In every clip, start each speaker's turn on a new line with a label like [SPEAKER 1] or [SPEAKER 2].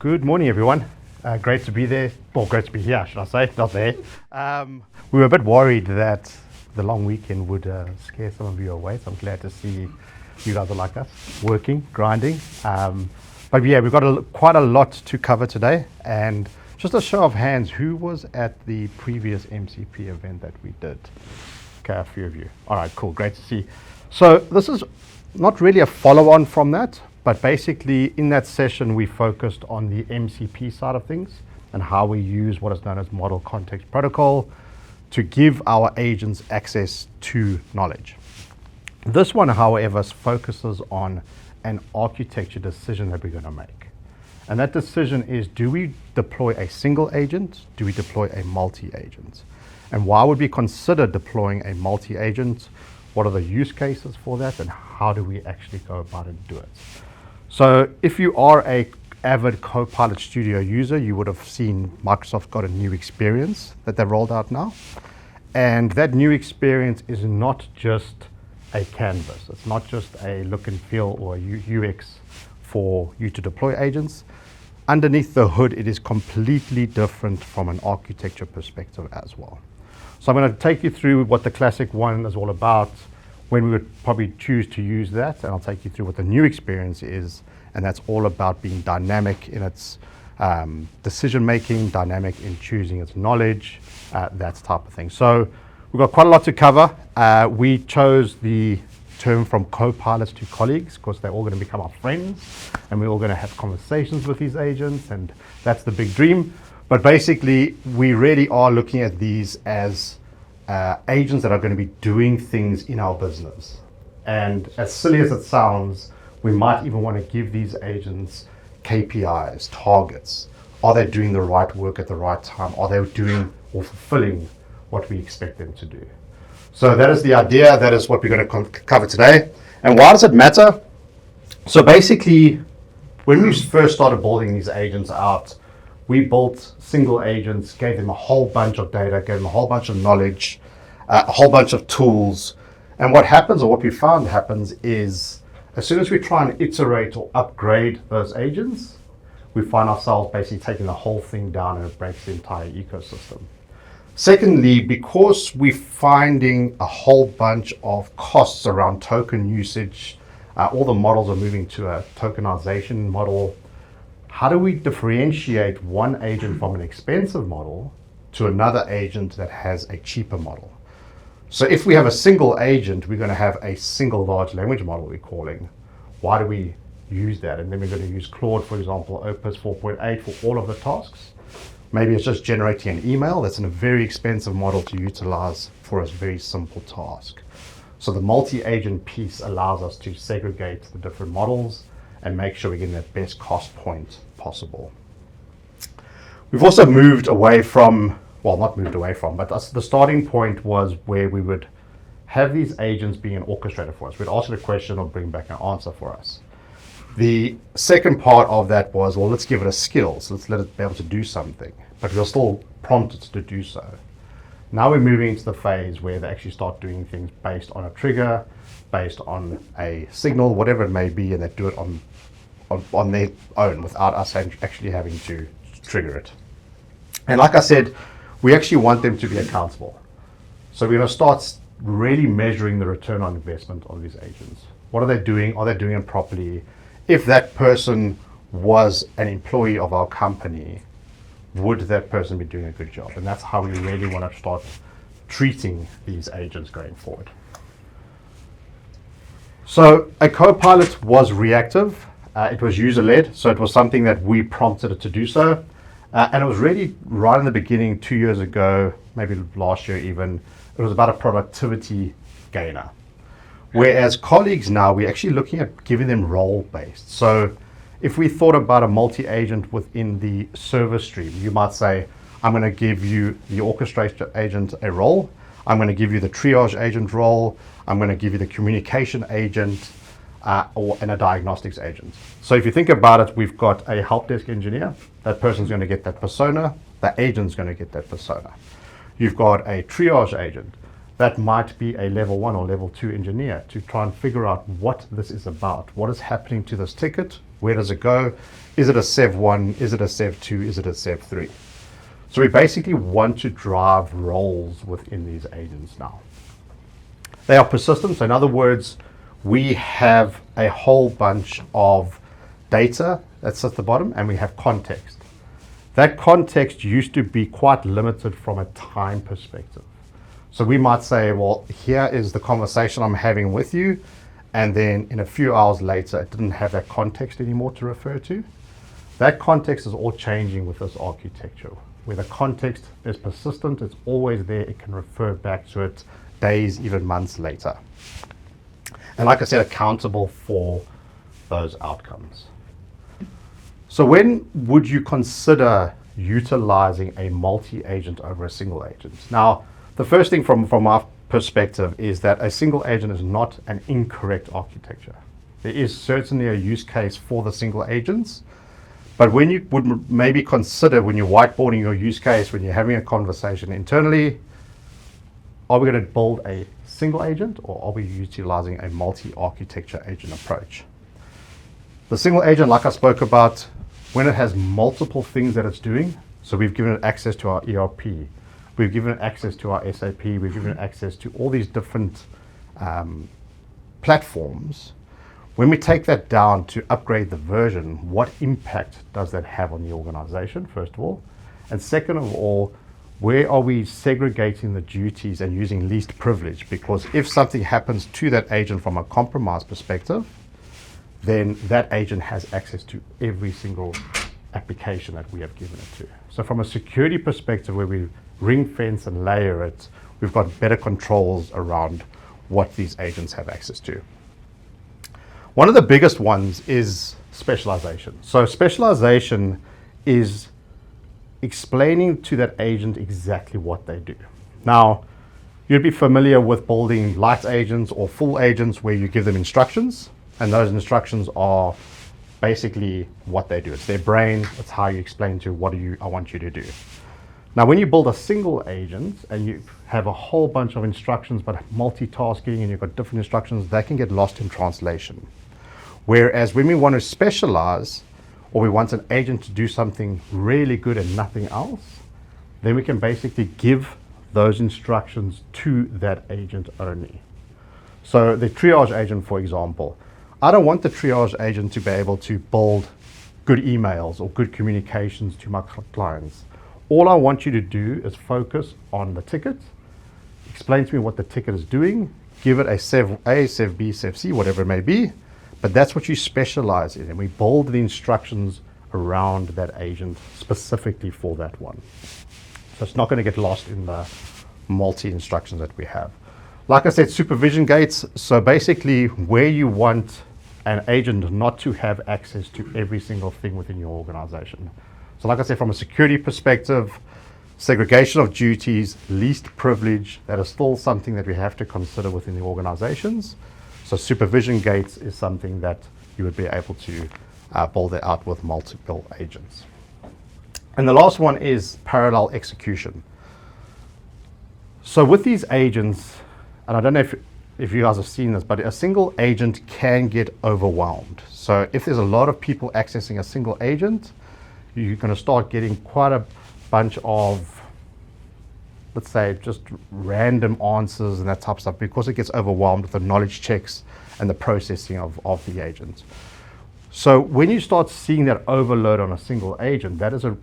[SPEAKER 1] Good morning, everyone. Great to be there. Well, great to be here, should I say, not there. We were a bit worried that the long weekend would scare some of you away, so I'm glad to see you guys are like us, working, grinding. But yeah, we've got quite a lot to cover today, and just a show of hands, who was at the previous MCP event that we did? Okay, a few of you. All right, cool, great to see. So this is not really a follow-on from that, but basically in that session we focused on the MCP side of things and how we use what is known as Model Context Protocol to give our agents access to knowledge. This one, however, focuses on an architecture decision that we're going to make. And that decision is, do we deploy a single agent? Do we deploy a multi-agent? And why would we consider deploying a multi-agent? What are the use cases for that? And how do we actually go about and do it? So if you are a avid Copilot Studio user, you would have seen Microsoft got a new experience that they've rolled out now. And that new experience is not just a canvas. It's not just a look and feel or a UX for you to deploy agents. Underneath the hood, it is completely different from an architecture perspective as well. So I'm going to take you through what the classic one is all about, when we would probably choose to use that, and I'll take you through what the new experience is, and that's all about being dynamic in its decision making, dynamic in choosing its knowledge, that type of thing. So we've got quite a lot to cover. We chose the term from co-pilots to colleagues because they're all going to become our friends, and we're all going to have conversations with these agents, and that's the big dream. But basically, we really are looking at these as agents that are going to be doing things in our business. And as silly as it sounds, we might even want to give these agents KPIs, targets. Are they doing the right work at the right time? Are they doing or fulfilling what we expect them to do? So that is the idea. That is what we're going to cover today. And why does it matter? So basically, when we first started building these agents out, we built single agents, gave them a whole bunch of data, gave them a whole bunch of knowledge, a whole bunch of tools. And what happens, or what we found happens, is as soon as we try and iterate or upgrade those agents, we find ourselves basically taking the whole thing down, and it breaks the entire ecosystem. Secondly, because we're finding a whole bunch of costs around token usage, all the models are moving to a tokenization model. How do we differentiate one agent from an expensive model to another agent that has a cheaper model? So if we have a single agent, we're going to have a single large language model, we're calling. Why do we use that? And then we're going to use Claude, for example, Opus 4.8 for all of the tasks. Maybe it's just generating an email. That's a very expensive model to utilize for a very simple task. So the multi-agent piece allows us to segregate the different models and make sure we're getting the best cost point possible. We've also moved away from, well, not moved away from, but the starting point was where we would have these agents being an orchestrator for us. We'd ask it a question or bring back an answer for us. The second part of that was, well, let's give it a skill. So let's let it be able to do something, but we'll still prompt it to do so. Now we're moving into the phase where they actually start doing things based on a trigger, based on a signal, whatever it may be, and they do it on their own without us actually having to trigger it. And like I said, we actually want them to be accountable. So we're going to start really measuring the return on investment of these agents. What are they doing? Are they doing it properly? If that person was an employee of our company, would that person be doing a good job? And that's how we really want to start treating these agents going forward. So a Copilot was reactive. It was user-led, so it was something that we prompted it to do so. And it was really right in the beginning, 2 years ago, maybe last year even, it was about a productivity gainer. Whereas colleagues now, we're actually looking at giving them role-based. So if we thought about a multi-agent within the service stream, you might say, I'm going to give you the orchestrator agent a role. I'm going to give you the triage agent role. I'm going to give you the communication agent and a diagnostics agent. So if you think about it, we've got a help desk engineer. That person's going to get that persona. The agent's going to get that persona. You've got a triage agent. That might be a level 1 or level 2 engineer to try and figure out what this is about. What is happening to this ticket? Where does it go? Is it a Sev 1? Is it a Sev 2? Is it a Sev 3? So we basically want to drive roles within these agents now. They are persistent. So in other words, we have a whole bunch of data that sits at the bottom, and we have context. That context used to be quite limited from a time perspective. So we might say, well, here is the conversation I'm having with you, and then in a few hours later, it didn't have that context anymore to refer to. That context is all changing with this architecture, where the context is persistent, it's always there, it can refer back to it days, even months later. And like I said, accountable for those outcomes. So when would you consider utilizing a multi-agent over a single agent? Now, the first thing from our perspective is that a single agent is not an incorrect architecture. There is certainly a use case for the single agents, but when you would maybe consider, when you're whiteboarding your use case, when you're having a conversation internally, are we going to build a single agent, or are we utilizing a multi-architecture agent approach? The single agent, like I spoke about, when it has multiple things that it's doing, so we've given it access to our ERP, we've given it access to our SAP, we've given it access to all these different platforms. When we take that down to upgrade the version, what impact does that have on the organization, first of all? And second of all, where are we segregating the duties and using least privilege? Because if something happens to that agent from a compromise perspective, then that agent has access to every single application that we have given it to. So from a security perspective, where we ring fence and layer it, we've got better controls around what these agents have access to. One of the biggest ones is specialization. So specialization is explaining to that agent exactly what they do. Now, you'd be familiar with building light agents or full agents where you give them instructions, and those instructions are basically what they do. It's their brain, it's how you explain to what I want you to do. Now, when you build a single agent and you have a whole bunch of instructions, but multitasking and you've got different instructions, they can get lost in translation. Whereas when we want to specialize, or we want an agent to do something really good and nothing else, then we can basically give those instructions to that agent only. So the triage agent, for example, I don't want the triage agent to be able to build good emails or good communications to my clients. All I want you to do is focus on the ticket, explain to me what the ticket is doing, give it a Sev A, Sev B, Sev C, whatever it may be, but that's what you specialize in, and we build the instructions around that agent specifically for that one. So it's not going to get lost in the multi-instructions that we have. Like I said, supervision gates, so basically where you want an agent not to have access to every single thing within your organization. So like I said, from a security perspective, segregation of duties, least privilege, that is still something that we have to consider within the organizations. So supervision gates is something that you would be able to build it out with multiple agents. And the last one is parallel execution. So with these agents, and I don't know if you guys have seen this, but a single agent can get overwhelmed. So if there's a lot of people accessing a single agent, you're going to start getting quite a bunch of, let's say, just random answers and that type of stuff, because it gets overwhelmed with the knowledge checks and the processing of the agent. So when you start seeing that overload on a single agent, that is a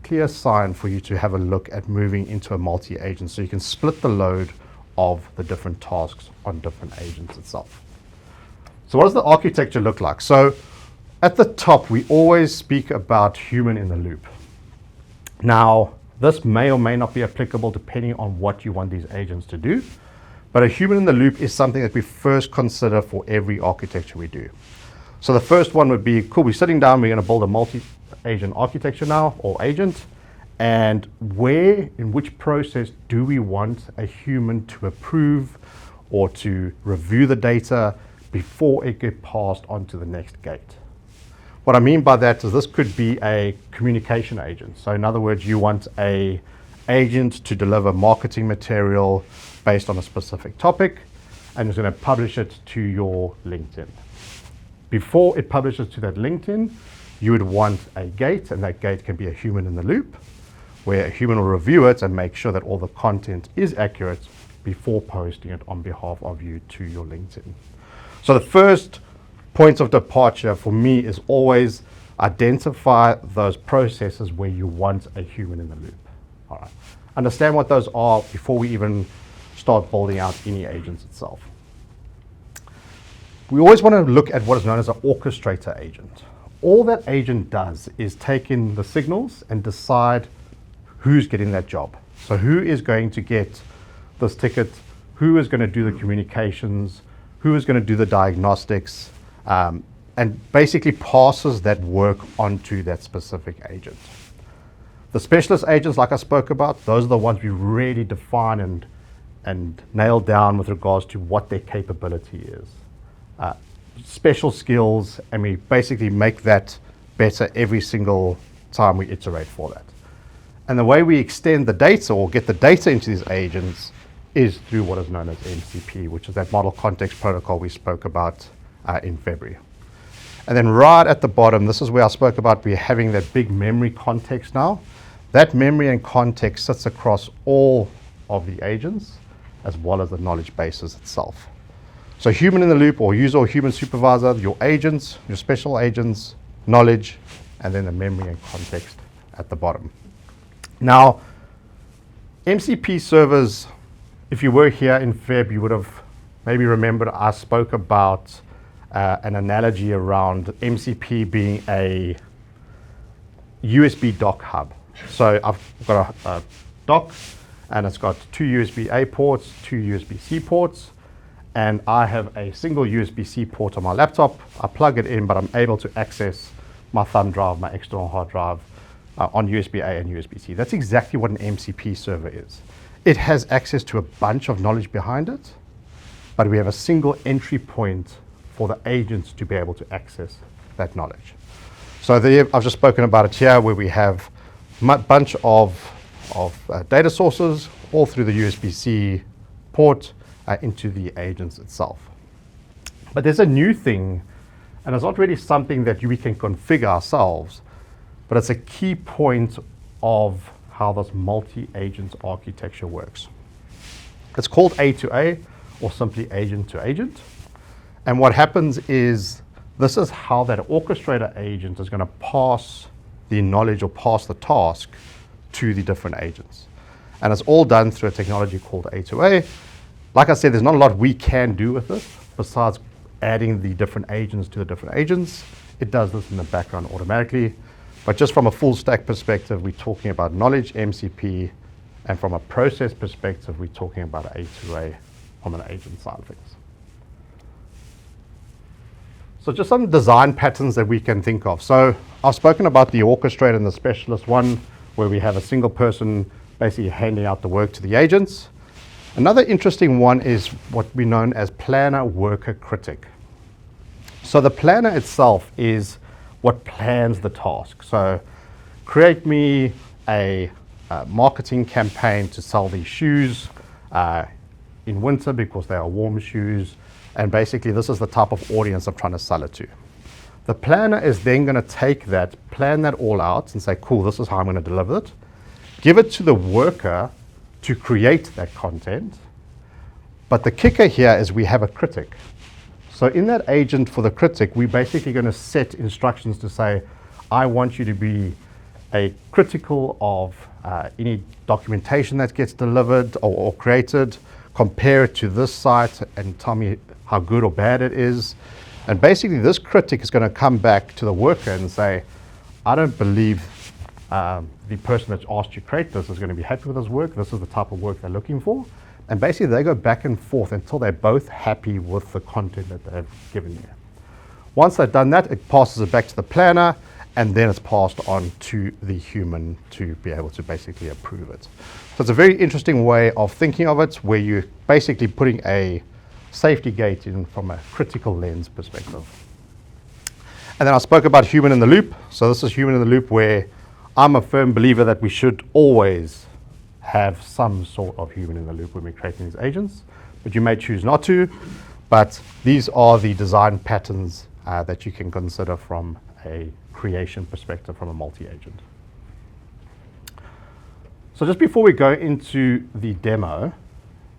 [SPEAKER 1] clear sign for you to have a look at moving into a multi-agent, so you can split the load of the different tasks on different agents itself. So what does the architecture look like? So at the top, we always speak about human in the loop. Now, this may or may not be applicable depending on what you want these agents to do, but a human in the loop is something that we first consider for every architecture we do. So the first one would be, cool, we're sitting down, we're going to build a multi-agent architecture now, or agent, and where, in which process do we want a human to approve or to review the data before it gets passed on to the next gate? What I mean by that is this could be a communication agent. So in other words, you want an agent to deliver marketing material based on a specific topic, and it's going to publish it to your LinkedIn. Before it publishes to that LinkedIn, you would want a gate, and that gate can be a human in the loop, where a human will review it and make sure that all the content is accurate before posting it on behalf of you to your LinkedIn. So the first point of departure for me is always identify those processes where you want a human in the loop. All right. Understand what those are before we even start building out any agents itself. We always want to look at what is known as an orchestrator agent. All that agent does is take in the signals and decide who's getting that job. So who is going to get this ticket, who is going to do the communications, who is going to do the diagnostics, and basically passes that work onto that specific agent. The specialist agents, like I spoke about, those are the ones we really define and nail down with regards to what their capability is. Special skills, and we basically make that better every single time we iterate for that. And the way we extend the data or get the data into these agents is through what is known as MCP, which is that model context protocol we spoke about in February. And then right at the bottom, this is where I spoke about we're having that big memory context now. That memory and context sits across all of the agents as well as the knowledge bases itself. So human in the loop or user or human supervisor, your agents, your special agents, knowledge, and then the memory and context at the bottom. Now, MCP servers, if you were here in Feb, you would have maybe remembered I spoke about an analogy around MCP being a USB dock hub. So I've got a dock, and it's got two USB-A ports, two USB-C ports, and I have a single USB-C port on my laptop. I plug it in, but I'm able to access my thumb drive, my external hard drive on USB-A and USB-C. That's exactly what an MCP server is. It has access to a bunch of knowledge behind it, but we have a single entry point for the agents to be able to access that knowledge. So there, I've just spoken about it here, where we have a bunch of data sources all through the USB-C port into the agents itself. But there's a new thing, and it's not really something that we can configure ourselves, but it's a key point of how this multi-agent architecture works. It's called A to A, or simply agent to agent. And what happens is, this is how that orchestrator agent is going to pass the knowledge or pass the task to the different agents. And it's all done through a technology called A to A. Like I said, there's not a lot we can do with this besides adding the different agents to the different agents. It does this in the background automatically. But just from a full stack perspective, we're talking about knowledge, MCP, and from a process perspective, we're talking about A to A from an agent side of things. So just some design patterns that we can think of. So I've spoken about the orchestrator and the specialist one, where we have a single person basically handing out the work to the agents. Another interesting one is what we know as planner, worker, critic. So the planner itself is what plans the task. So create me a marketing campaign to sell these shoes in winter because they are warm shoes. And basically this is the type of audience I'm trying to sell it to. The planner is then going to take that, plan that all out and say, cool, this is how I'm going to deliver it. Give it to the worker to create that content. But the kicker here is we have a critic. So in that agent for the critic, we're basically going to set instructions to say, I want you to be a critical of any documentation that gets delivered or created, compare it to this site and tell me how good or bad it is. And basically this critic is going to come back to the worker and say, I don't believe the person that's asked you to create this is going to be happy with this work. This is the type of work they're looking for. And basically they go back and forth until they're both happy with the content that they've given you. Once they've done that, it passes it back to the planner, and then it's passed on to the human to be able to basically approve it. So it's a very interesting way of thinking of it, where you're basically putting a safety gate in from a critical lens perspective. And then I spoke about human in the loop. So this is human in the loop, where I'm a firm believer that we should always have some sort of human in the loop when we're creating these agents, but you may choose not to. But these are the design patterns that you can consider from a creation perspective from a multi-agent. So just before we go into the demo,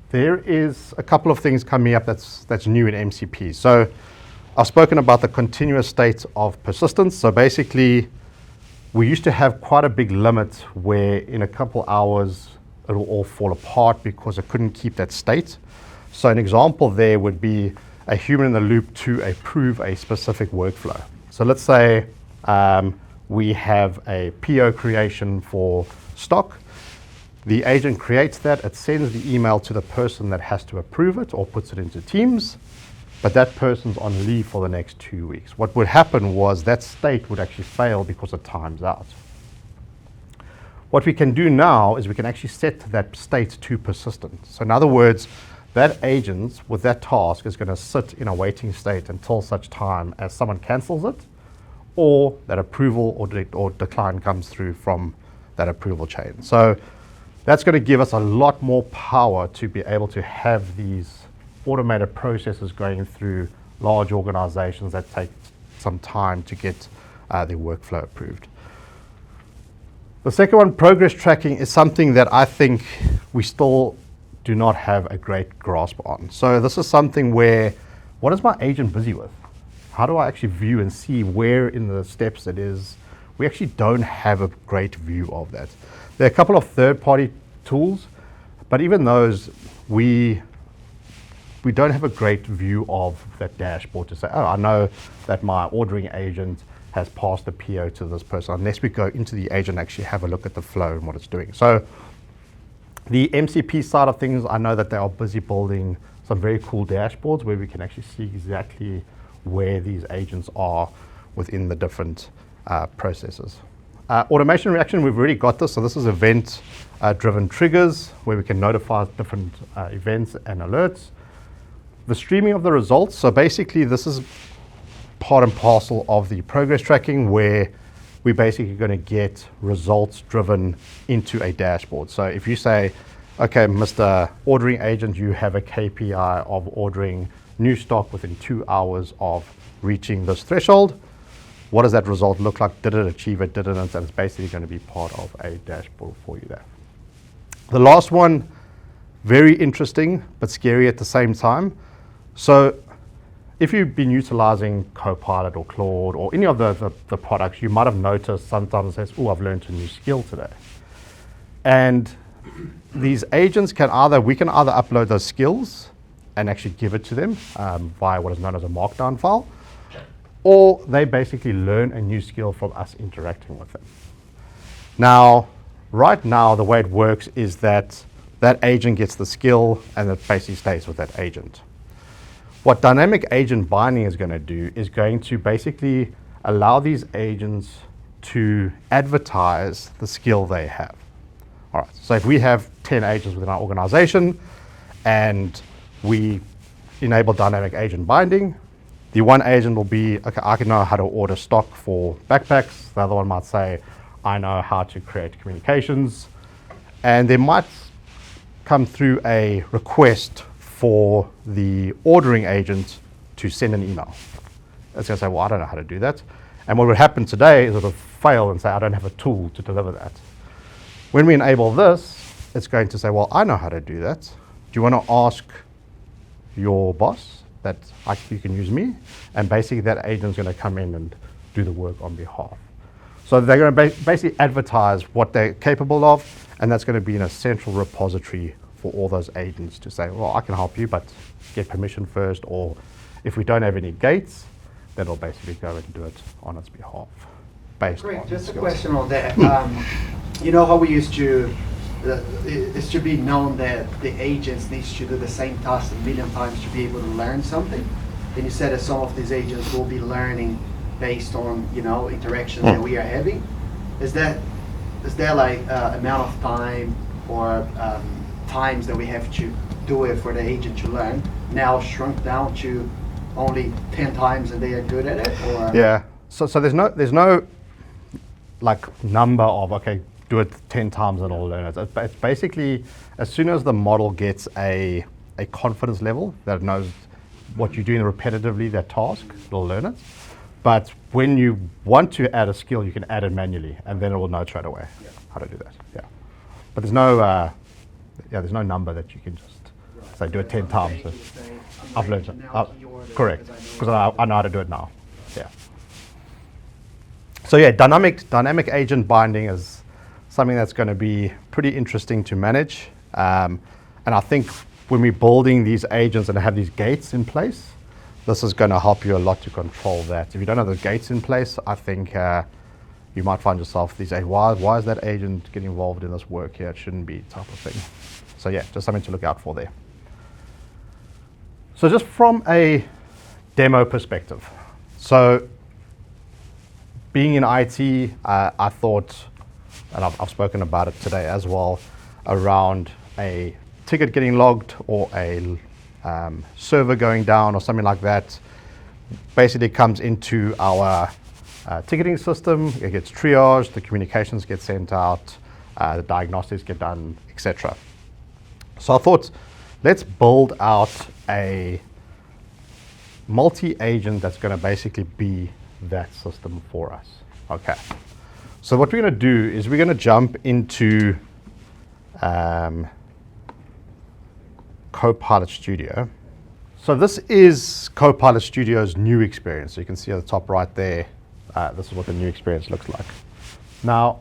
[SPEAKER 1] there is a couple of things coming up that's new in MCP. So I've spoken about the continuous state of persistence. So basically, we used to have quite a big limit where in a couple hours, it will all fall apart because it couldn't keep that state. So an example there would be a human in the loop to approve a specific workflow. So let's say we have a PO creation for stock. The agent creates that, it sends the email to the person that has to approve it or puts it into Teams, but that person's on leave for the next 2 weeks. What would happen was that state would actually fail because it times out. What we can do now is we can actually set that state to persistent. So in other words, that agent with that task is going to sit in a waiting state until such time as someone cancels it or that approval or decline comes through from that approval chain. So that's going to give us a lot more power to be able to have these automated processes going through large organizations that take some time to get their workflow approved. The second one, progress tracking, is something that I think we still do not have a great grasp on. So this is something where, what is my agent busy with? How do I actually view and see where in the steps it is? We actually don't have a great view of that. There are a couple of third-party tools, but even those, we don't have a great view of that dashboard to say, oh, I know that my ordering agent has passed the PO to this person, unless we go into the agent and actually have a look at the flow and what it's doing. So the MCP side of things, I know that they are busy building some very cool dashboards where we can actually see exactly where these agents are within the different processes. Automation reaction, we've already got this. So this is event-driven triggers where we can notify different events and alerts. The streaming of the results. So basically, this is part and parcel of the progress tracking where we're basically going to get results driven into a dashboard. So if you say, okay, Mr. Ordering Agent, you have a KPI of ordering new stock within 2 hours of reaching this threshold. What does that result look like? Did it achieve it? Didn't it? And it's basically going to be part of a dashboard for you there. The last one, very interesting, but scary at the same time. So if you've been utilizing Copilot or Claude or any of the products, you might have noticed sometimes it says, oh, I've learned a new skill today. And these agents we can either upload those skills and actually give it to them via what is known as a markdown file, or they basically learn a new skill from us interacting with them. Now, right now, the way it works is that that agent gets the skill and it basically stays with that agent. What dynamic agent binding is going to do is going to basically allow these agents to advertise the skill they have. All right, so if we have 10 agents within our organization and we enable dynamic agent binding, the one agent will be, okay, I can know how to order stock for backpacks. The other one might say, I know how to create communications. And there might come through a request for the ordering agent to send an email. It's going to say, well, I don't know how to do that. And what would happen today is it will fail and say, I don't have a tool to deliver that. When we enable this, it's going to say, well, I know how to do that. Do you want to ask your boss that you can use me? And basically that agent's going to come in and do the work on behalf. So they're going to basically advertise what they're capable of, and that's going to be in a central repository for all those agents to say, well, I can help you, but get permission first, or if we don't have any gates, then it'll basically go and do it on its behalf.
[SPEAKER 2] Great, just a question on that. You know how we used to, it should be known that the agents need to do the same task a million times to be able to learn something. And you said that some of these agents will be learning based on, interactions that we are having. Is there like amount of time or times that we have to do it for the agent to learn now shrunk down to only 10 times and they are good at it? Or?
[SPEAKER 1] Yeah. So there's no like number of, okay, do it 10 times and it'll learn it. It's basically, as soon as the model gets a confidence level that it knows what you're doing repetitively, that task, it'll learn it. But when you want to add a skill, you can add it manually, and then it will know straight away how to do that. Yeah. But there's no, there's no number that you can just say do it 10 times. So I've learned it. Correct, because I know how to do it now. Yeah. So yeah, dynamic agent binding is something that's going to be pretty interesting to manage. And I think when we're building these agents and have these gates in place, this is going to help you a lot to control that. If you don't have the gates in place, I think you might find yourself these days, why is that agent getting involved in this work here? It shouldn't be, type of thing. So yeah, just something to look out for there. So just from a demo perspective, so being in IT, I thought, and I've spoken about it today as well, around a ticket getting logged or a server going down or something like that. Basically comes into our ticketing system, it gets triaged, the communications get sent out, the diagnostics get done, etc. So I thought, let's build out a multi-agent that's going to basically be that system for us. Okay. So what we're going to do is we're going to jump into Copilot Studio. So this is Copilot Studio's new experience. So you can see at the top right there, this is what the new experience looks like. Now,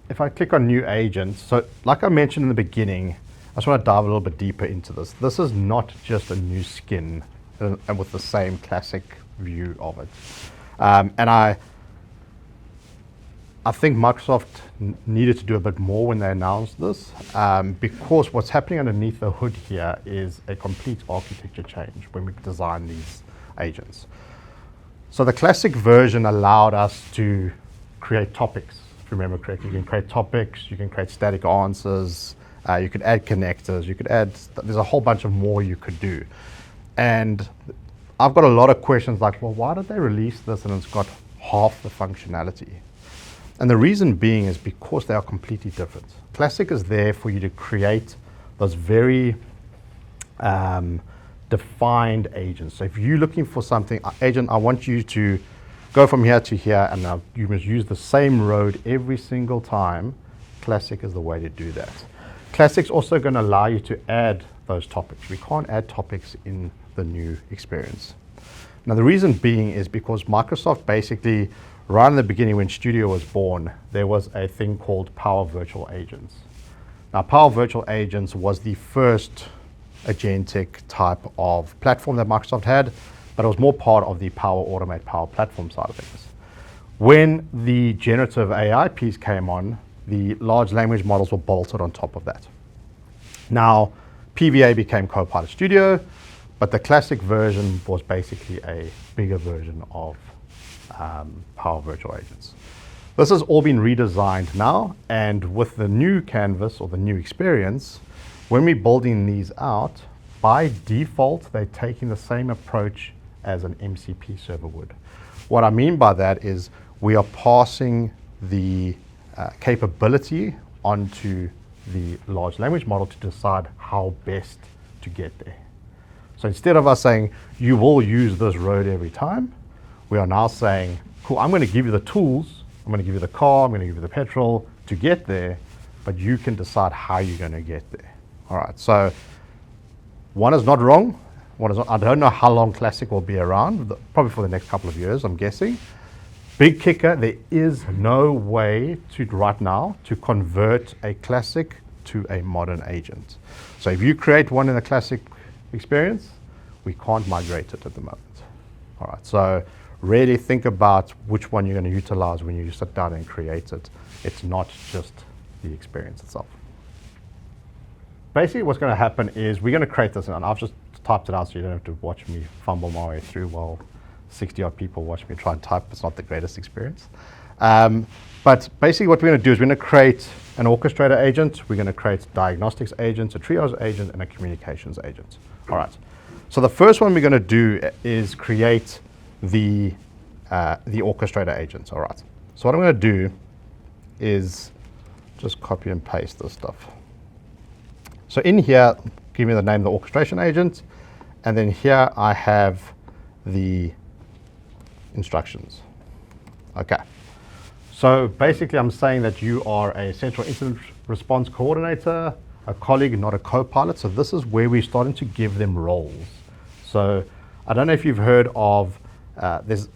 [SPEAKER 1] if I click on new agent, so like I mentioned in the beginning, I just want to dive a little bit deeper into this. This is not just a new skin and with the same classic view of it. And I think Microsoft needed to do a bit more when they announced this, because what's happening underneath the hood here is a complete architecture change when we design these agents. So the classic version allowed us to create topics. If you remember correctly, you can create topics, you can create static answers, you could add connectors, you could add, there's a whole bunch of more you could do. And I've got a lot of questions like, well, why did they release this and it's got half the functionality? And the reason being is because they are completely different. Classic is there for you to create those very defined agents. So if you're looking for something, agent, I want you to go from here to here, and you must use the same road every single time. Classic is the way to do that. Classic's also going to allow you to add those topics. We can't add topics in the new experience. Now the reason being is because Microsoft basically, right in the beginning when Studio was born, there was a thing called Power Virtual Agents. Now Power Virtual Agents was the first agentic type of platform that Microsoft had, but it was more part of the Power Automate, Power Platform side of things. When the generative AI piece came on, the large language models were bolted on top of that. Now, PVA became Copilot Studio, but the classic version was basically a bigger version of Power Virtual Agents. This has all been redesigned now, and with the new canvas or the new experience, when we're building these out, by default, they're taking the same approach as an MCP server would. What I mean by that is we are passing the capability onto the large language model to decide how best to get there. So instead of us saying, you will use this road every time, we are now saying, cool, I'm going to give you the tools, I'm going to give you the car, I'm going to give you the petrol to get there, but you can decide how you're going to get there. All right, so one is not wrong. One is not, I don't know how long Classic will be around, probably for the next couple of years, I'm guessing. Big kicker, there is no way to right now to convert a Classic to a modern agent. So if you create one in the Classic experience, we can't migrate it at the moment. All right, so really think about which one you're going to utilize when you sit down and create it. It's not just the experience itself. Basically what's going to happen is we're going to create this, and I've just typed it out so you don't have to watch me fumble my way through while 60 odd people watch me try and type. It's not the greatest experience. But basically what we're going to do is we're going to create an orchestrator agent, we're going to create diagnostics agents, a triage agent, and a communications agent. All right. So the first one we're going to do is create the orchestrator agent. All right. So what I'm going to do is just copy and paste this stuff. So in here, give me the name of the orchestration agent, and then here I have the instructions. Okay. So basically I'm saying that you are a central incident response coordinator, a colleague, not a co-pilot. So this is where we're starting to give them roles. So I don't know if you've heard of, there's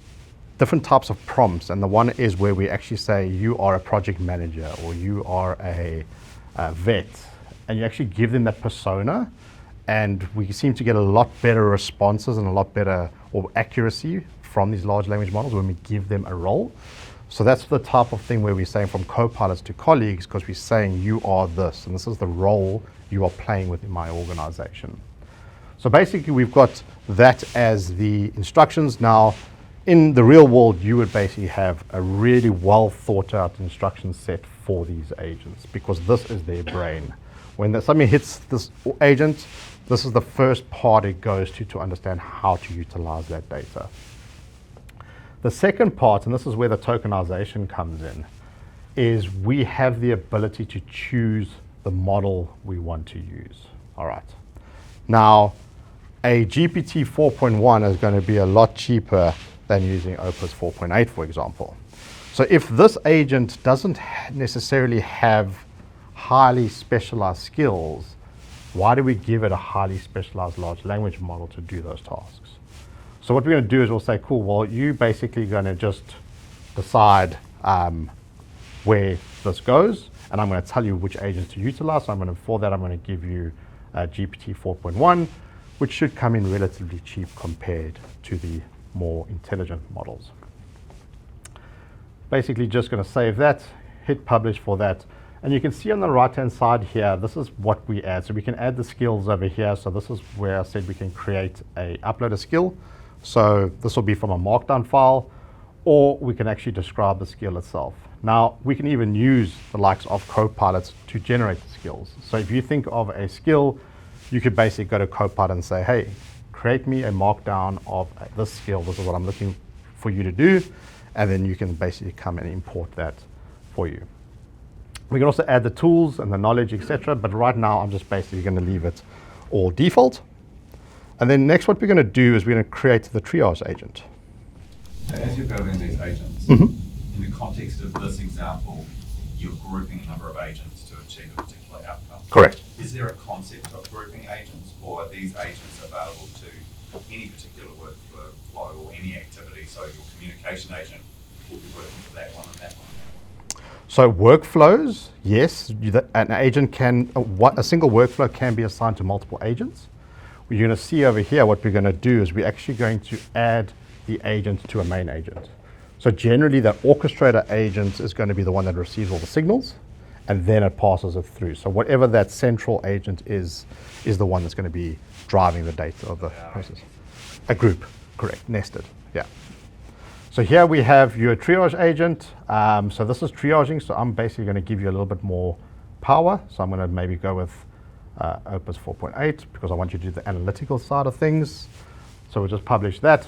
[SPEAKER 1] different types of prompts, and the one is where we actually say you are a project manager or you are a vet, and you actually give them that persona, and we seem to get a lot better responses and a lot better or accuracy from these large language models when we give them a role. So that's the type of thing where we're saying from co-pilots to colleagues, because we're saying you are this, and this is the role you are playing within my organization. So basically we've got that as the instructions. Now, in the real world, you would basically have a really well thought out instruction set for these agents, because this is their brain. When something hits this agent, this is the first part it goes to understand how to utilize that data. The second part, and this is where the tokenization comes in, is we have the ability to choose the model we want to use. All right. Now, a GPT 4.1 is going to be a lot cheaper than using Opus 4.8, for example. So if this agent doesn't necessarily have highly specialized skills, why do we give it a highly specialized large language model to do those tasks? So what we're going to do is we'll say, cool, well, you basically going to just decide where this goes, and I'm going to tell you which agents to utilize. So I'm going to, for that, I'm going to give you GPT 4.1, which should come in relatively cheap compared to the more intelligent models. Basically just going to save that, hit publish for that. And you can see on the right-hand side here, this is what we add. So we can add the skills over here. So this is where I said we can upload a skill. So this will be from a markdown file, or we can actually describe the skill itself. Now, we can even use the likes of Copilots to generate the skills. So if you think of a skill, you could basically go to Copilot and say, hey, create me a markdown of this skill. This is what I'm looking for you to do. And then you can basically come and import that for you. We can also add the tools and the knowledge, etc. But right now, I'm just basically going to leave it all default. And then next, what we're going to do is we're going to create the triage agent.
[SPEAKER 3] So as you're building these agents,
[SPEAKER 1] Mm-hmm.
[SPEAKER 3] in the context of this example, you're grouping a number of agents to achieve a particular outcome.
[SPEAKER 1] Correct.
[SPEAKER 3] Is there a concept of grouping agents, or are these agents available to any particular workflow or any activity? So your communication agent will be working for that one and that one.
[SPEAKER 1] So workflows, yes, an agent can, a single workflow can be assigned to multiple agents. You're going to see over here what we're going to do is we're actually going to add the agent to a main agent. So generally that orchestrator agent is going to be the one that receives all the signals, and then it passes it through. So whatever that central agent is the one that's going to be driving the data of the process. A group, correct, nested, yeah. So here we have your triage agent. So this is triaging, so I'm basically going to give you a little bit more power. So I'm going to maybe go with Opus 4.8 because I want you to do the analytical side of things. So we'll just publish that.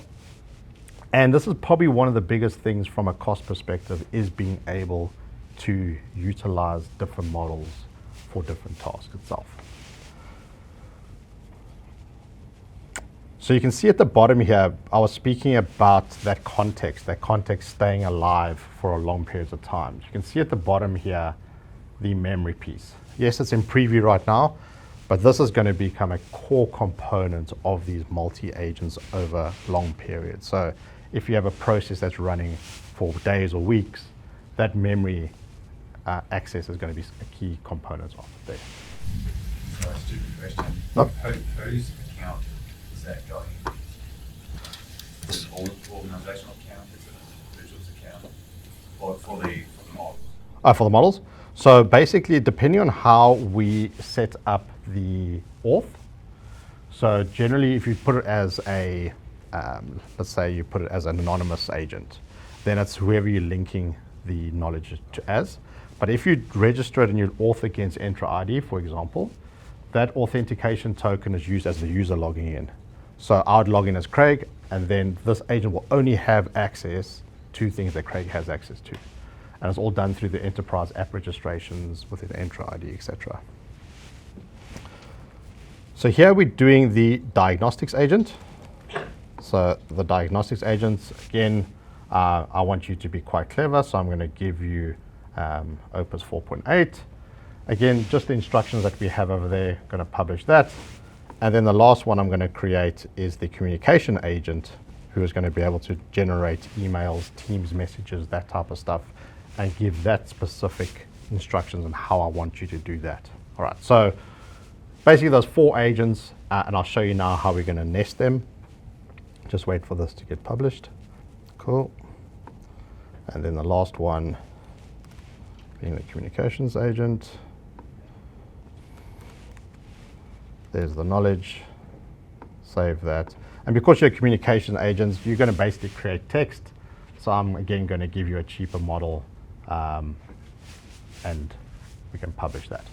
[SPEAKER 1] And this is probably one of the biggest things from a cost perspective, is being able to utilize different models for different tasks itself. So you can see at the bottom here, I was speaking about that context staying alive for a long periods of time. You can see at the bottom here, the memory piece. Yes, it's in preview right now, but this is going to become a core component of these multi-agents over long periods. So if you have a process that's running for days or weeks, that memory access is going to be a key component of it there.
[SPEAKER 3] Sorry, stupid question.
[SPEAKER 1] No.
[SPEAKER 3] Whose account is that going into? Is it an organizational account? Is it an individual's account? Or for the models?
[SPEAKER 1] For the models. So basically, depending on how we set up the auth, so generally if you put it as a, let's say you put it as an anonymous agent, then it's whoever you're linking the knowledge to as. But if you register it and you auth against Entra ID, for example, that authentication token is used as the user logging in. So I would log in as Craig, and then this agent will only have access to things that Craig has access to. And it's all done through the enterprise app registrations within Entra ID, etc. So here we're doing the diagnostics agent. So the diagnostics agents, again, I want you to be quite clever, so I'm going to give you Opus 4.8. Again, just the instructions that we have over there, going to publish that. And then the last one I'm going to create is the communication agent, who is going to be able to generate emails, Teams messages, that type of stuff, and give that specific instructions on how I want you to do that. All right, so basically those 4 agents, and I'll show you now how we're going to nest them. Just wait for this to get published. Cool. And then the last one being the communications agent. There's the knowledge. Save that. And because you're communication agents, you're going to basically create text. So I'm again going to give you a cheaper model, and we can publish that.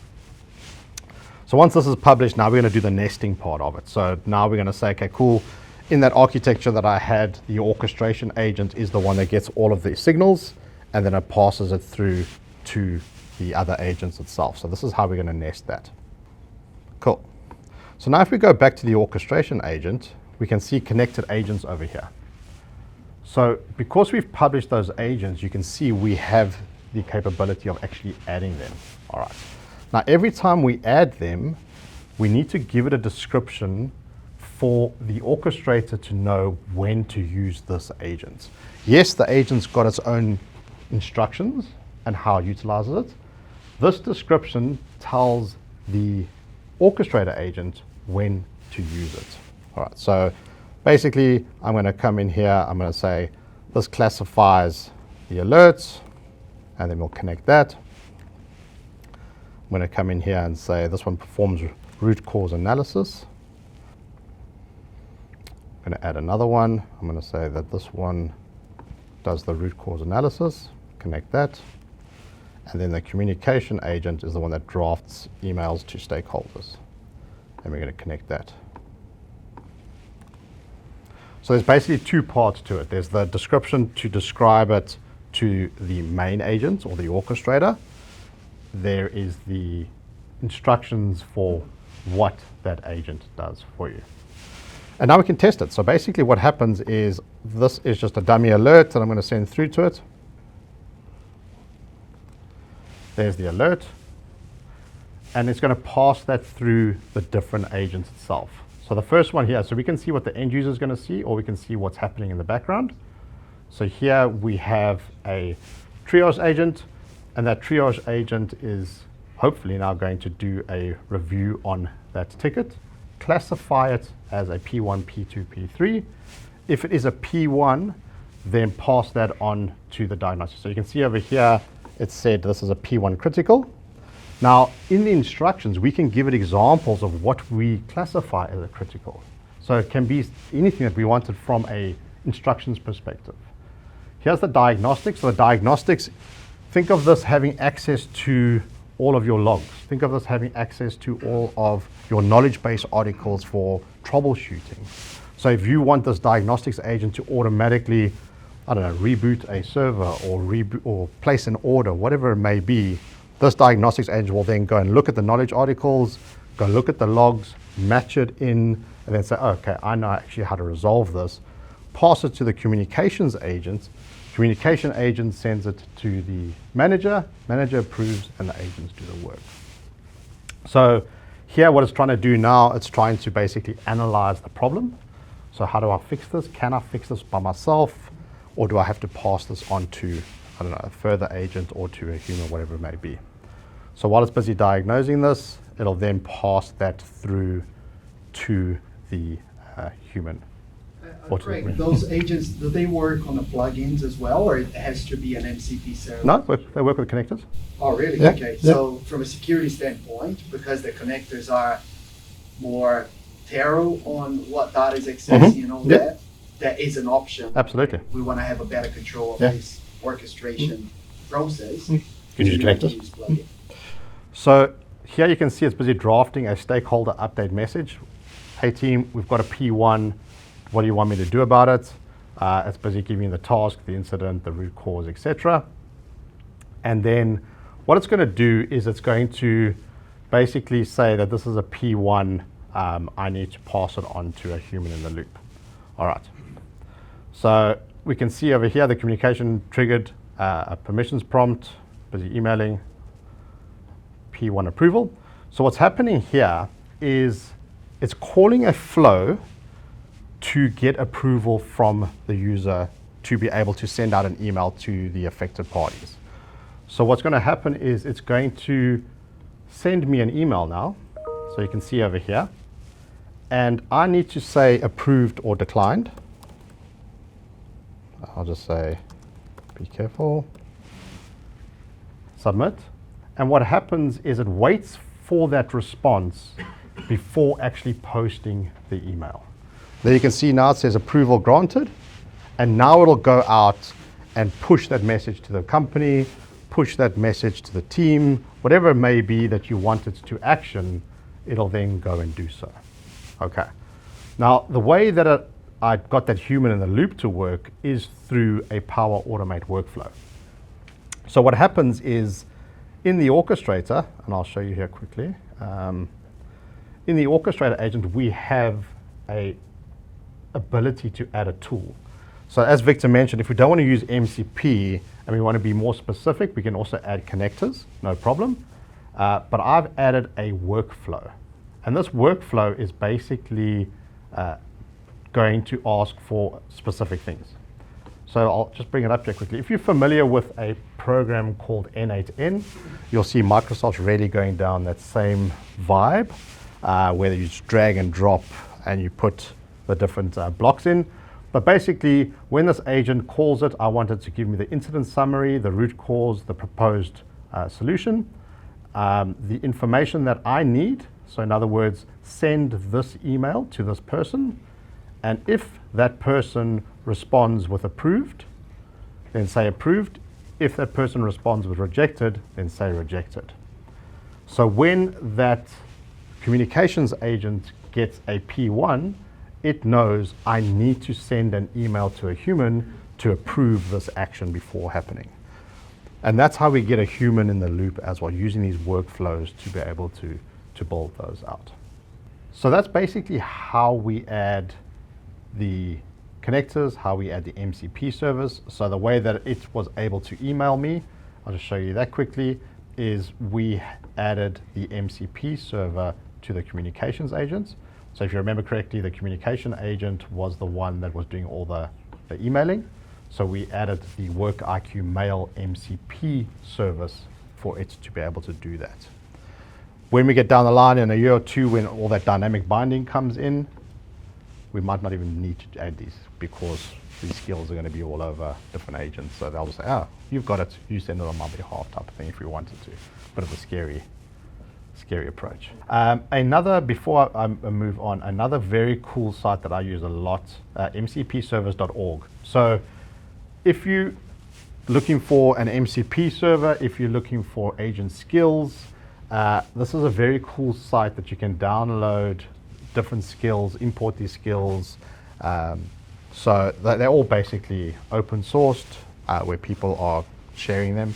[SPEAKER 1] So once this is published, now we're going to do the nesting part of it. So now we're going to say, okay, cool. In that architecture that I had, the orchestration agent is the one that gets all of the signals, and then it passes it through to the other agents itself. So this is how we're going to nest that. Cool. So now if we go back to the orchestration agent, we can see connected agents over here. So because we've published those agents, you can see we have the capability of actually adding them. All right. Now every time we add them, we need to give it a description for the orchestrator to know when to use this agent. Yes, the agent's got its own instructions and how it utilizes it. This description tells the orchestrator agent when to use it. All right, so basically I'm going to come in here, I'm going to say this classifies the alerts, and then we'll connect that. I'm going to come in here and say this one performs root cause analysis. I'm going to add another one. I'm going to say that this one does the root cause analysis, connect that. And then the communication agent is the one that drafts emails to stakeholders. And we're going to connect that. So there's basically 2 parts to it. There's the description to describe it to the main agent or the orchestrator. There is the instructions for what that agent does for you. And now we can test it. So basically what happens is this is just a dummy alert that I'm going to send through to it. There's the alert. And it's going to pass that through the different agents itself. So the first one here, so we can see what the end user is going to see, or we can see what's happening in the background. So here we have a triage agent, and that triage agent is hopefully now going to do a review on that ticket, classify it as a P1, P2, P3. If it is a P1, then pass that on to the diagnostic. So you can see over here, it said this is a P1 critical. Now, in the instructions, we can give it examples of what we classify as a critical. So it can be anything that we wanted from a instructions perspective. Here's the diagnostics. So the diagnostics, think of this having access to all of your logs. Think of this having access to all of your knowledge base articles for troubleshooting. So if you want this diagnostics agent to automatically, I don't know, reboot a server or place an order, whatever it may be, this diagnostics agent will then go and look at the knowledge articles, go look at the logs, match it in, and then say, oh, okay, I know actually how to resolve this. Pass it to the communications agent. Communication agent sends it to the manager. Manager approves, and the agents do the work. So here what it's trying to do now, it's trying to basically analyze the problem. So how do I fix this? Can I fix this by myself? Or do I have to pass this on to, I don't know, a further agent or to a human, whatever it may be? So while it's busy diagnosing this, it'll then pass that through to the human.
[SPEAKER 2] Greg, those agents, do they work on the plugins as well, or it has to be an MCP server?
[SPEAKER 1] No, they work with connectors.
[SPEAKER 2] Oh, really?
[SPEAKER 1] Yeah.
[SPEAKER 2] Okay.
[SPEAKER 1] Yeah.
[SPEAKER 2] So from a security standpoint, because the connectors are more thorough on what data is accessing and all
[SPEAKER 1] Yeah.
[SPEAKER 2] that is an option.
[SPEAKER 1] Absolutely.
[SPEAKER 2] We want to have a better control of
[SPEAKER 1] Yeah.
[SPEAKER 2] this orchestration process.
[SPEAKER 1] You can use connectors.
[SPEAKER 2] Use plugin.
[SPEAKER 1] So here you can see it's busy drafting a stakeholder update message. Hey team, we've got a P1. What do you want me to do about it? It's busy giving you the task, the incident, the root cause, etc. And then what it's going to do is it's going to basically say that this is a P1. I need to pass it on to a human in the loop. All right. So we can see over here the communication triggered a permissions prompt, busy emailing, P1 approval. So what's happening here is it's calling a flow to get approval from the user to be able to send out an email to the affected parties. So what's going to happen is it's going to send me an email now. So you can see over here. And I need to say approved or declined. I'll just say, be careful. Submit. And what happens is it waits for that response before actually posting the email. There you can see now it says approval granted. And now it'll go out and push that message to the company, push that message to the team, whatever it may be that you want it to action, it'll then go and do so. Okay. Now, the way that I got that human in the loop to work is through a Power Automate workflow. So what happens is in the orchestrator, and I'll show you here quickly, in the orchestrator agent, we have a ability to add a tool. So as Victor mentioned, if we don't want to use MCP and we want to be more specific, we can also add connectors, no problem. But I've added a workflow. And this workflow is basically going to ask for specific things. So I'll just bring it up here quickly. If you're familiar with a program called N8N, you'll see Microsoft's really going down that same vibe, where you just drag and drop and you put the different blocks in. But basically, when this agent calls it, I want it to give me the incident summary, the root cause, the proposed solution, the information that I need. So in other words, send this email to this person. And if that person responds with approved, then say approved. If that person responds with rejected, then say rejected. So when that communications agent gets a P1, it knows I need to send an email to a human to approve this action before happening. And that's how we get a human in the loop as well, using these workflows to be able to build those out. So that's basically how we add the connectors, how we add the MCP service. So the way that it was able to email me, I'll just show you that quickly, is we added the MCP server to the communications agents. So if you remember correctly, the communication agent was the one that was doing all the emailing. So we added the WorkIQ Mail MCP service for it to be able to do that. When we get down the line in a year or two, when all that dynamic binding comes in, we might not even need to add these because these skills are going to be all over different agents. So they'll just say, oh, you've got it, you send it on my behalf type of thing if we wanted to. Bit of a scary approach. Before I move on, another very cool site that I use a lot, mcpservers.org. So if you're looking for an MCP server, if you're looking for agent skills, this is a very cool site that you can download different skills, import these skills. So they're all basically open sourced, where people are sharing them.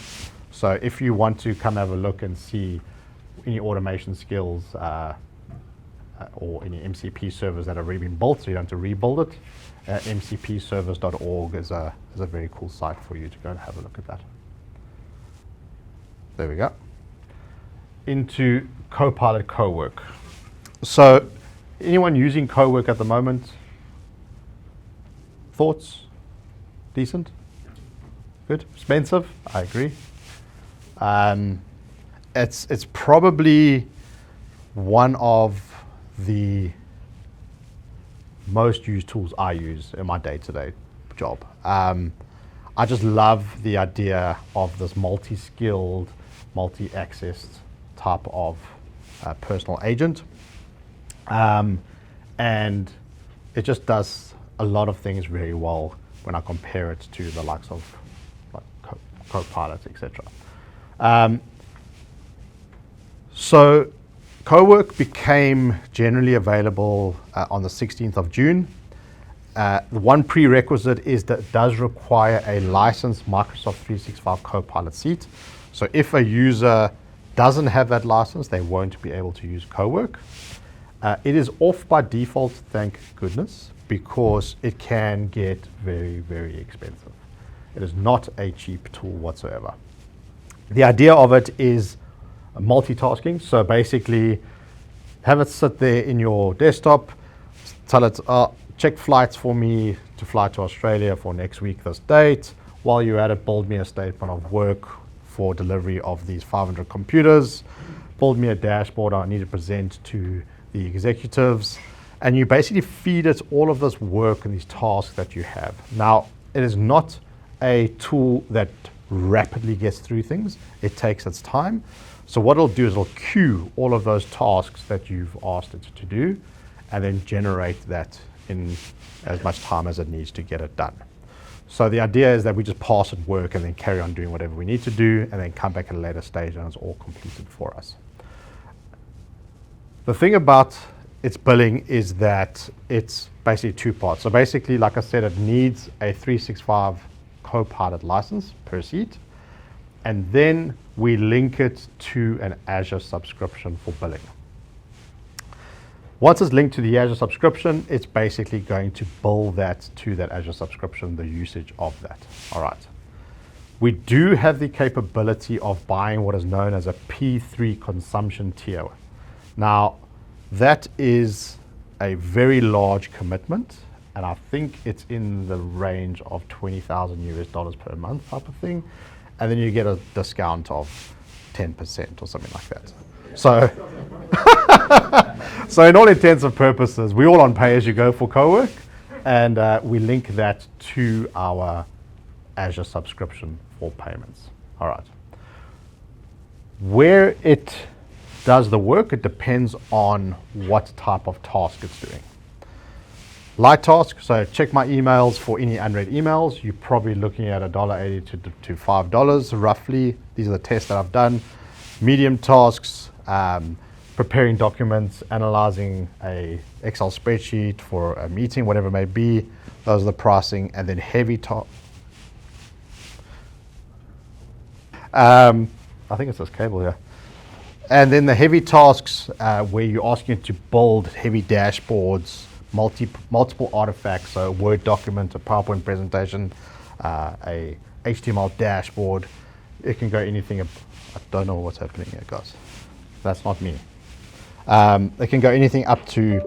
[SPEAKER 1] So if you want to come have a look and see any automation skills or any MCP servers that have already been built, so you don't have to rebuild it, mcpservers.org is a very cool site for you to go and have a look at that. There we go. Into Copilot Cowork. So anyone using Cowork at the moment? Thoughts? Decent? Good? Expensive? I agree. It's probably one of the most used tools I use in my day-to-day job. I just love the idea of this multi-skilled, multi-accessed type of personal agent. And it just does a lot of things very well when I compare it to the likes of like Copilot, etc. So Cowork became generally available on the 16th of June. The one prerequisite is that it does require a licensed Microsoft 365 Copilot seat. So if a user doesn't have that license, they won't be able to use Cowork. It is off by default, thank goodness. because it can get very, very expensive. It is not a cheap tool whatsoever. The idea of it is multitasking. So basically, have it sit there in your desktop, tell it, check flights for me to fly to Australia for next week, this date. While you're at it, build me a statement of work for delivery of these 500 computers. Build me a dashboard I need to present to the executives. And you basically feed it all of this work and these tasks that you have. Now, it is not a tool that rapidly gets through things. It takes its time. So what it'll do is it'll queue all of those tasks that you've asked it to do and then generate that in as much time as it needs to get it done. So the idea is that we just pass it work and then carry on doing whatever we need to do and then come back at a later stage and it's all completed for us. The thing about its billing is that it's basically two parts. So basically, like I said, it needs a 365 Copilot license per seat, and then we link it to an Azure subscription for billing. Once it's linked to the Azure subscription, it's basically going to bill that to that Azure subscription, the usage of that. All right. We do have the capability of buying what is known as a P3 consumption tier. Now, that is a very large commitment, and I think it's in the range of $20,000 per month type of thing. And then you get a discount of 10% or something like that. So, so in all intents and purposes, we're all on pay-as-you-go for co-work, and we link that to our Azure subscription for payments. All right. Where it does the work, it depends on what type of task it's doing. Light task, so check my emails for any unread emails. You're probably looking at $1.80 to $5 roughly. These are the tests that I've done. Medium tasks, preparing documents, analyzing a Excel spreadsheet for a meeting, whatever it may be. Those are the pricing. And then heavy tasks. I think it's this cable here. And then the heavy tasks where you're asking it to build heavy dashboards, multiple artifacts, so a Word document, a PowerPoint presentation, a HTML dashboard. It can go anything. I don't know what's happening here, guys. That's not me. It can go anything up to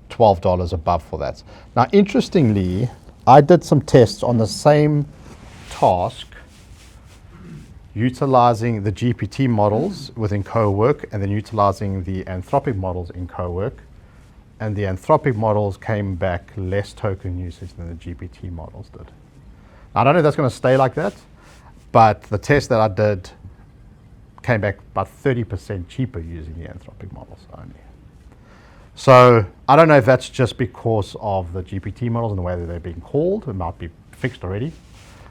[SPEAKER 1] $12 above for that. Now, interestingly, I did some tests on the same task utilizing the GPT models within Cowork and then utilizing the Anthropic models in Cowork. And the Anthropic models came back less token usage than the GPT models did. Now, I don't know if that's going to stay like that, but the test that I did came back about 30% cheaper using the Anthropic models only. So I don't know if that's just because of the GPT models and the way that they're being called. It might be fixed already,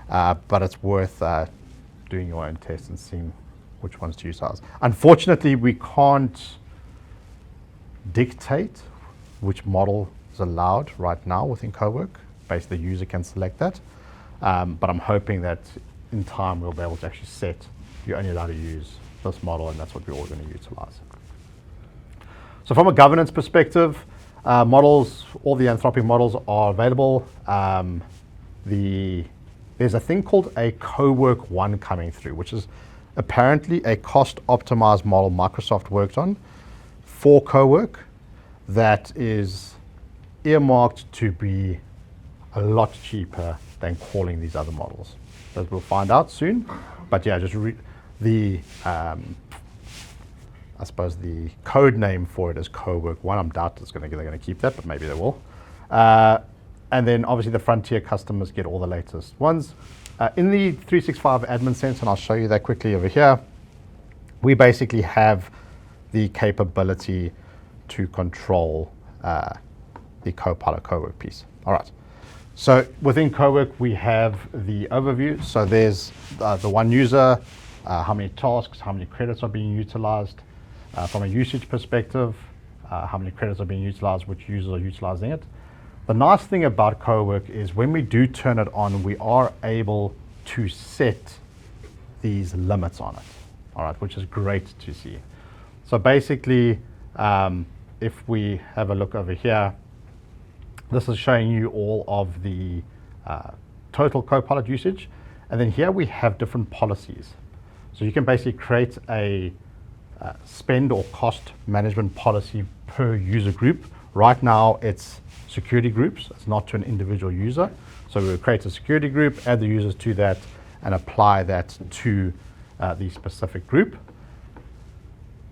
[SPEAKER 1] but it's worth doing your own tests and seeing which ones to utilize. Unfortunately, we can't dictate which model is allowed right now within Cowork. Basically, the user can select that. But I'm hoping that in time we'll be able to actually set you're only allowed to use this model, and that's what we're all going to utilize. So from a governance perspective, models, all the Anthropic models are available. There's a thing called a Cowork One coming through, which is apparently a cost-optimized model Microsoft worked on for Cowork that is earmarked to be a lot cheaper than calling these other models. As we'll find out soon. But yeah, just I suppose the code name for it is Cowork One. I'm doubting they're going to keep that, but maybe they will. And then obviously the Frontier customers get all the latest ones. In the 365 Admin Center, and I'll show you that quickly over here, we basically have the capability to control the Copilot Cowork piece. All right. So within Cowork, we have the overview. So there's the one user, how many tasks, how many credits are being utilized. From a usage perspective, how many credits are being utilized, which users are utilizing it. The nice thing about Cowork is when we do turn it on, we are able to set these limits on it, all right, which is great to see. So basically, if we have a look over here, This is showing you all of the total Copilot usage. And then here we have different policies. So you can basically create a spend or cost management policy per user group. Right now it's security groups, it's not to an individual user. So we'll create a security group, add the users to that, and apply that to the specific group.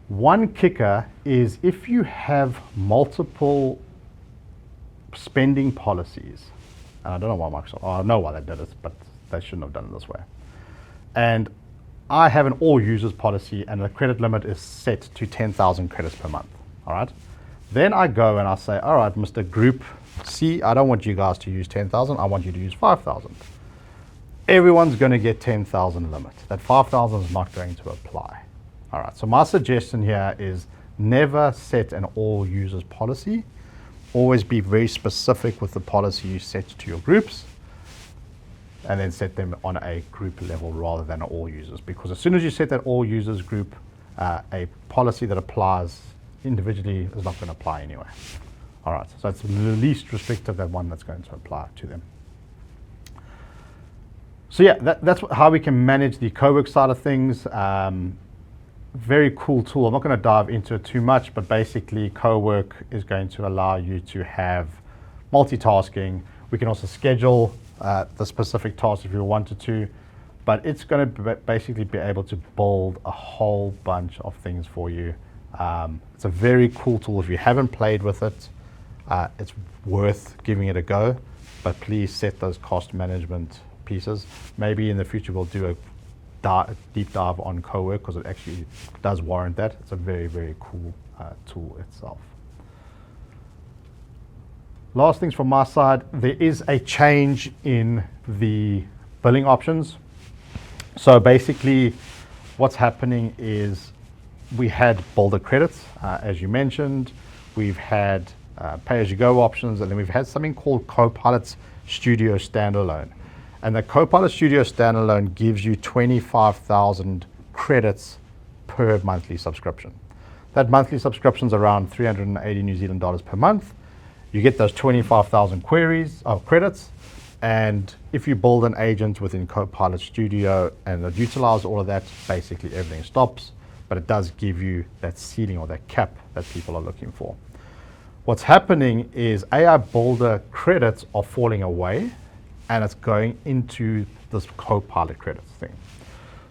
[SPEAKER 1] One kicker is if you have multiple spending policies, and I don't know why Microsoft, I know why they did it, but they shouldn't have done it this way. And I have an all users policy and the credit limit is set to 10,000 credits per month, all right? Then I go and I say, all right, Mr. Group C, I don't want you guys to use 10,000, I want you to use 5,000. Everyone's gonna get 10,000 limit. That 5,000 is not going to apply. All right, so my suggestion here is never set an all users policy. Always be very specific with the policy you set to your groups, and then set them on a group level rather than all users. Because as soon as you set that all users group, a policy that applies individually is not going to apply anyway. All right, so it's the least restrictive, that one that's going to apply to them. So yeah, that's how we can manage the co-work side of things. Very cool tool. I'm not going to dive into it too much, but basically co-work is going to allow you to have multitasking. We can also schedule the specific tasks if you wanted to, but it's going to basically be able to build a whole bunch of things for you. It's a very cool tool. If you haven't played with it, it's worth giving it a go, but please set those cost management pieces. Maybe in the future we'll do a deep dive on co-work because it actually does warrant that. It's a very, very cool tool itself. Last things from my side, there is a change in the billing options. So basically what's happening is we had builder credits, as you mentioned. We've had pay-as-you-go options, and then we've had something called Copilots Studio Standalone. And the Copilot Studio Standalone gives you 25,000 credits per monthly subscription. That monthly subscription is around 380 New Zealand dollars per month. You get those 25,000 queries of credits, and if you build an agent within Copilot Studio and it utilizes all of that, basically everything stops, but it does give you that ceiling or that cap that people are looking for. What's happening is AI Builder credits are falling away, and it's going into this Copilot credits thing.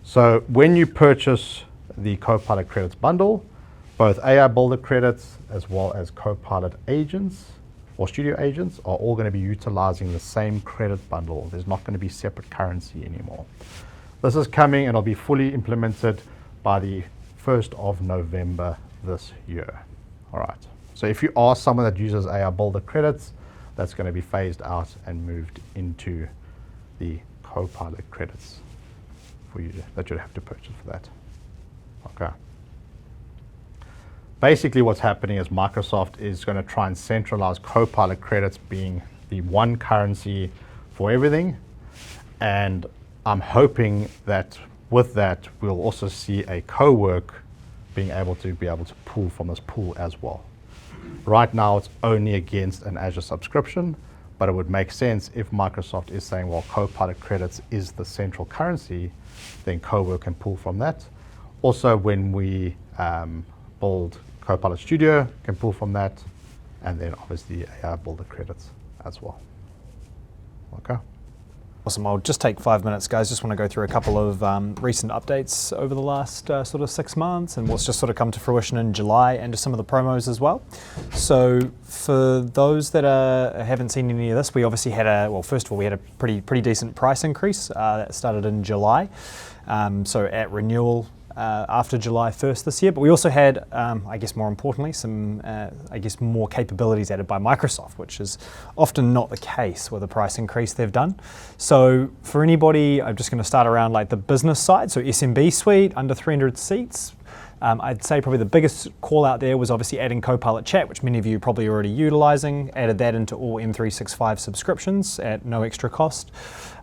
[SPEAKER 1] So when you purchase the Copilot credits bundle, both AI Builder credits as well as Copilot agents or Studio agents are all going to be utilizing the same credit bundle. There's not going to be separate currency anymore. This is coming and it'll be fully implemented by the 1st of November this year. All right. So if you are someone that uses AI Builder credits, that's going to be phased out and moved into the Copilot credits for you that you'd have to purchase for that. Okay. Basically what's happening is Microsoft is going to try and centralize Copilot credits being the one currency for everything. And I'm hoping that with that, we'll also see a co-work being able to pull from this pool as well. Right now, it's only against an Azure subscription, but it would make sense if Microsoft is saying, well, Copilot credits is the central currency, then co-work can pull from that. Also, when we build Copilot Studio, can pull from that, and then obviously AI Builder credits as well. Okay.
[SPEAKER 4] Awesome. I'll just take 5 minutes, guys. Just want to go through a couple of recent updates over the last sort of 6 months and what's just sort of come to fruition in July, and just some of the promos as well. So for those that haven't seen any of this, we obviously had first of all, we had a pretty decent price increase that started in July. So at renewal, after July 1st this year, but we also had, I guess more importantly, some, more capabilities added by Microsoft, which is often not the case with a price increase they've done. So for anybody, I'm just going to start around like the business side, so SMB suite, under 300 seats. I'd say probably the biggest call out there was obviously adding Copilot Chat, which many of you are probably already utilizing, added that into all M365 subscriptions at no extra cost.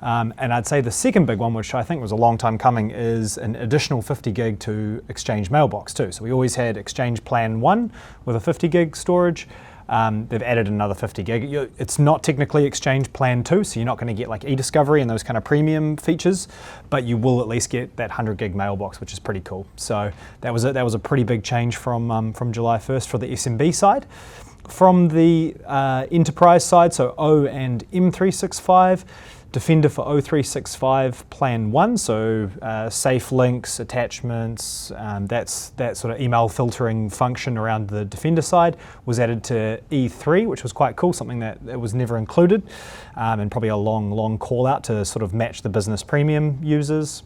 [SPEAKER 4] And I'd say the second big one, which I think was a long time coming, is an additional 50 gig to Exchange Mailbox too. So we always had Exchange Plan 1 with a 50 gig storage. they've added another 50 gig. It's not technically Exchange Plan 2, so you're not going to get like e-discovery and those kind of premium features, but you will at least get that 100 gig mailbox, which is pretty cool. So that was a pretty big change from July 1st for the SMB side. From the enterprise side, so O and M365, Defender for O365 Plan 1, so safe links, attachments, that sort of email filtering function around the Defender side was added to E3, which was quite cool, something that was never included, and probably a long call out to sort of match the business premium users.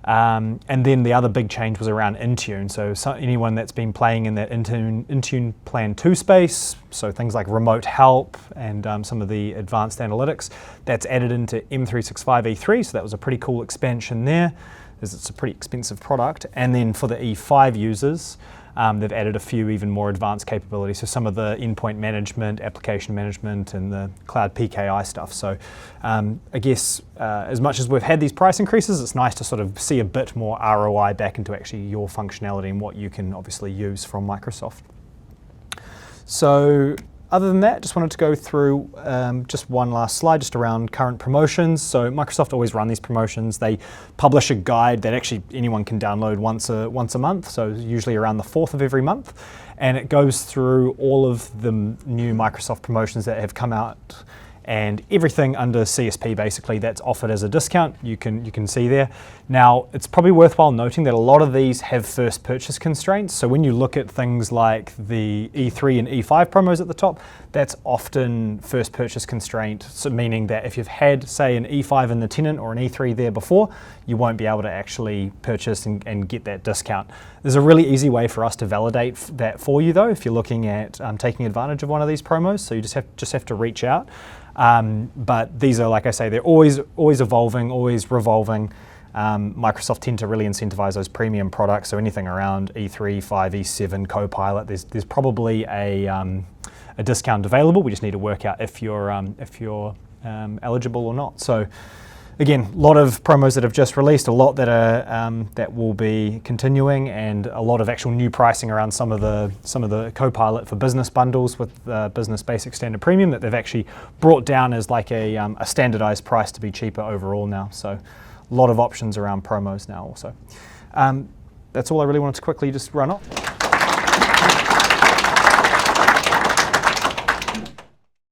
[SPEAKER 4] And then the other big change was around Intune. So anyone that's been playing in that Intune Plan 2 space, so things like remote help and some of the advanced analytics, that's added into M365 E3. So that was a pretty cool expansion there, as it's a pretty expensive product. And then for the E5 users, they've added a few even more advanced capabilities. So some of the endpoint management, application management, and the cloud PKI stuff. So I guess as much as we've had these price increases, it's nice to sort of see a bit more ROI back into actually your functionality and what you can obviously use from Microsoft. So other than that, just wanted to go through just one last slide just around current promotions. So Microsoft always run these promotions. They publish a guide that actually anyone can download once a month, so usually around the 4th of every month. And it goes through all of the new Microsoft promotions that have come out, and everything under CSP basically that's offered as a discount, you can see there. Now, it's probably worthwhile noting that a lot of these have first purchase constraints. So when you look at things like the E3 and E5 promos at the top, that's often first purchase constraint, so meaning that if you've had, say, an E5 in the tenant or an E3 there before, you won't be able to actually purchase and get that discount. There's a really easy way for us to validate that for you, though, if you're looking at taking advantage of one of these promos. So you just have to reach out. But these are, like I say, they're always evolving, always revolving. Microsoft tend to really incentivize those premium products. So anything around E3, 5, E7, Copilot, there's probably a discount available. We just need to work out if you're eligible or not. So again, a lot of promos that have just released, a lot that are that will be continuing, and a lot of actual new pricing around some of the Copilot for business bundles with Business Basic Standard Premium that they've actually brought down as like a standardized price to be cheaper overall now. So a lot of options around promos now also. That's all I really wanted to quickly just run off.